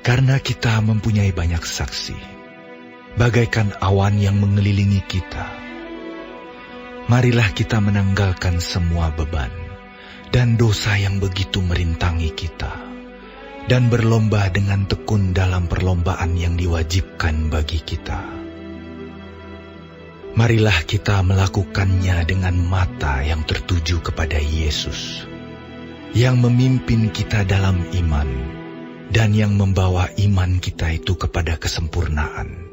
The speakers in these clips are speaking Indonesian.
Karena kita mempunyai banyak saksi, bagaikan awan yang mengelilingi kita, marilah kita menanggalkan semua beban dan dosa yang begitu merintangi kita, dan berlomba dengan tekun dalam perlombaan yang diwajibkan bagi kita. Marilah kita melakukannya dengan mata yang tertuju kepada Yesus, yang memimpin kita dalam iman, dan yang membawa iman kita itu kepada kesempurnaan,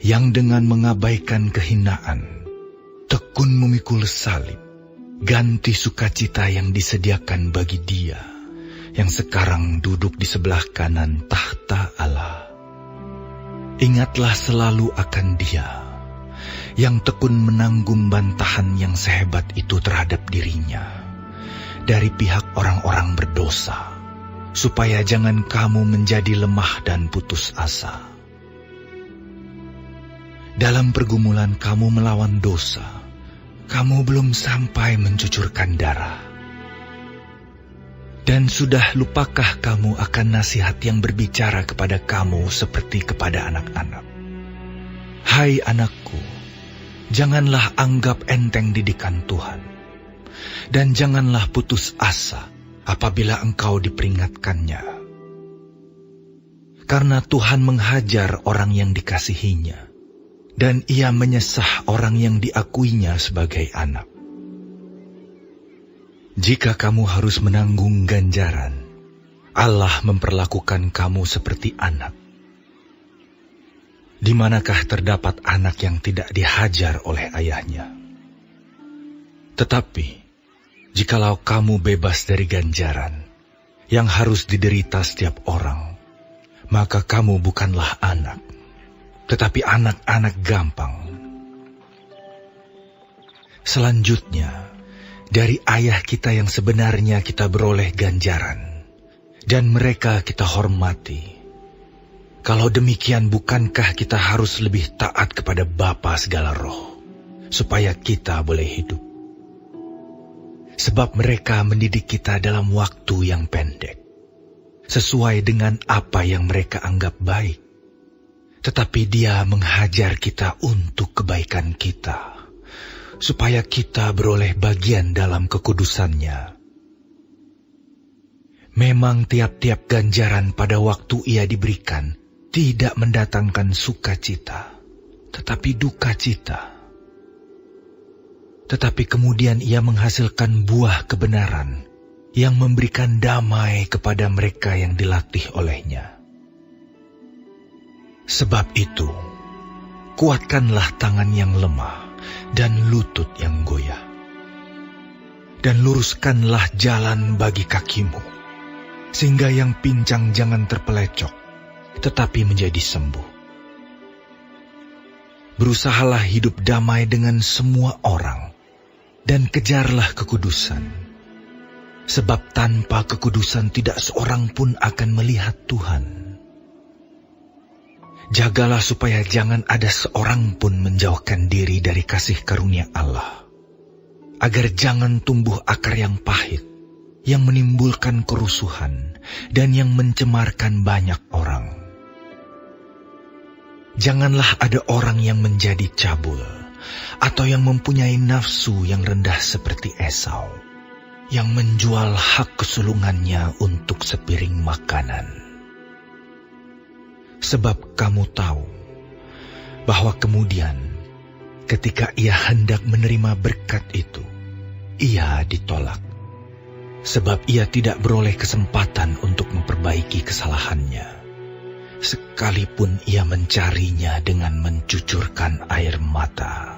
yang dengan mengabaikan kehinaan, tekun memikul salib, ganti sukacita yang disediakan bagi Dia, yang sekarang duduk di sebelah kanan tahta Allah. Ingatlah selalu akan Dia, yang tekun menanggung bantahan yang sehebat itu terhadap dirinya, dari pihak orang-orang berdosa, supaya jangan kamu menjadi lemah dan putus asa. Dalam pergumulan kamu melawan dosa, kamu belum sampai mencucurkan darah. Dan sudah lupakah kamu akan nasihat yang berbicara kepada kamu seperti kepada anak-anak? Hai anakku, janganlah anggap enteng didikan Tuhan, dan janganlah putus asa apabila engkau diperingatkannya. Karena Tuhan menghajar orang yang dikasihinya, dan Ia menyesah orang yang diakuinya sebagai anak. Jika kamu harus menanggung ganjaran, Allah memperlakukan kamu seperti anak. Di manakah terdapat anak yang tidak dihajar oleh ayahnya? Tetapi jikalau kamu bebas dari ganjaran yang harus diderita setiap orang, maka kamu bukanlah anak, tetapi anak-anak gampang. Selanjutnya, dari ayah kita yang sebenarnya kita beroleh ganjaran, dan mereka kita hormati. Kalau demikian, bukankah kita harus lebih taat kepada Bapa segala roh, supaya kita boleh hidup? Sebab mereka mendidik kita dalam waktu yang pendek, sesuai dengan apa yang mereka anggap baik. Tetapi Dia menghajar kita untuk kebaikan kita, supaya kita beroleh bagian dalam kekudusannya. Memang tiap-tiap ganjaran pada waktu ia diberikan tidak mendatangkan sukacita, tetapi duka cita. Tetapi kemudian ia menghasilkan buah kebenaran yang memberikan damai kepada mereka yang dilatih olehnya. Sebab itu, kuatkanlah tangan yang lemah dan lutut yang goyah, dan luruskanlah jalan bagi kakimu, sehingga yang pincang jangan terpelecok, tetapi menjadi sembuh. Berusahalah hidup damai dengan semua orang, dan kejarlah kekudusan, sebab tanpa kekudusan tidak seorang pun akan melihat Tuhan. Jagalah supaya jangan ada seorang pun menjauhkan diri dari kasih karunia Allah, agar jangan tumbuh akar yang pahit, yang menimbulkan kerusuhan, dan yang mencemarkan banyak orang. Janganlah ada orang yang menjadi cabul, atau yang mempunyai nafsu yang rendah seperti Esau, yang menjual hak kesulungannya untuk sepiring makanan. Sebab kamu tahu bahwa kemudian ketika ia hendak menerima berkat itu, ia ditolak, sebab ia tidak beroleh kesempatan untuk memperbaiki kesalahannya, sekalipun ia mencarinya dengan mencucurkan air mata.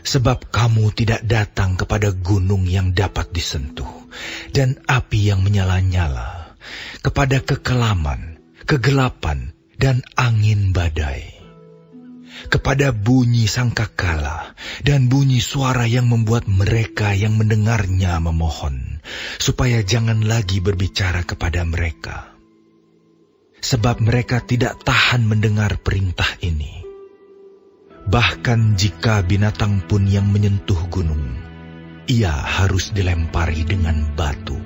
Sebab kamu tidak datang kepada gunung yang dapat disentuh, dan api yang menyala-nyala, kepada kekelaman, kegelapan, dan angin badai, kepada bunyi sangkakala, dan bunyi suara yang membuat mereka yang mendengarnya memohon, supaya jangan lagi berbicara kepada mereka. Sebab mereka tidak tahan mendengar perintah ini. Bahkan jika binatang pun yang menyentuh gunung, ia harus dilempari dengan batu.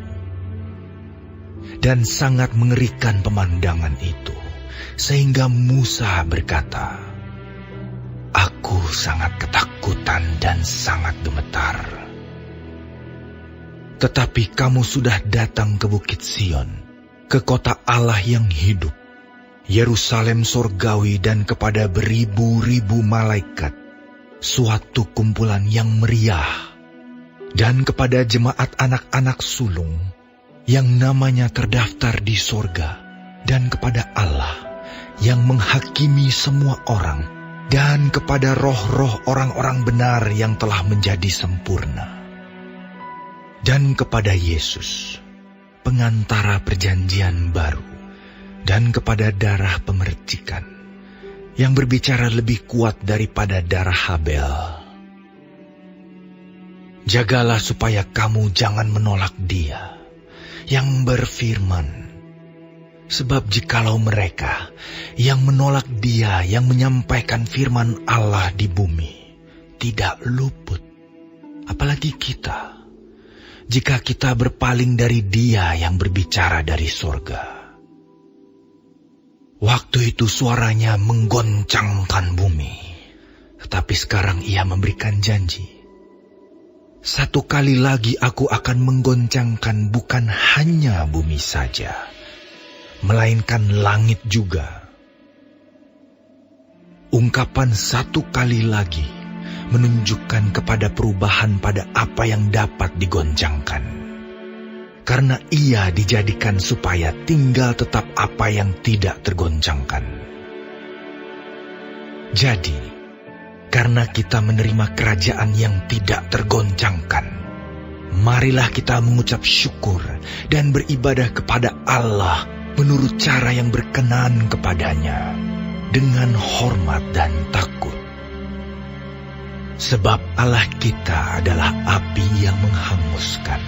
dan sangat mengerikan pemandangan itu, sehingga Musa berkata, "Aku sangat ketakutan dan sangat gemetar." Tetapi kamu sudah datang ke Bukit Sion, ke kota Allah yang hidup, Yerusalem sorgawi, dan kepada beribu-ribu malaikat, suatu kumpulan yang meriah, dan kepada jemaat anak-anak sulung yang namanya terdaftar di sorga, dan kepada Allah yang menghakimi semua orang, dan kepada roh-roh orang-orang benar yang telah menjadi sempurna, dan kepada Yesus, pengantara perjanjian baru, dan kepada darah pemercikan, yang berbicara lebih kuat daripada darah Habel. Jagalah supaya kamu jangan menolak Dia yang berfirman, sebab jikalau mereka yang menolak Dia yang menyampaikan firman Allah di bumi tidak luput, apalagi kita, jika kita berpaling dari Dia yang berbicara dari sorga. Waktu itu suaranya menggoncangkan bumi, tetapi sekarang Ia memberikan janji, "Satu kali lagi aku akan menggoncangkan bukan hanya bumi saja, melainkan langit juga." Ungkapan "satu kali lagi" menunjukkan kepada perubahan pada apa yang dapat digoncangkan, karena Ia dijadikan supaya tinggal tetap apa yang tidak tergoncangkan. Jadi, karena kita menerima kerajaan yang tidak tergoncangkan, marilah kita mengucap syukur dan beribadah kepada Allah menurut cara yang berkenan kepadanya, dengan hormat dan takut. Sebab Allah kita adalah api yang menghanguskan,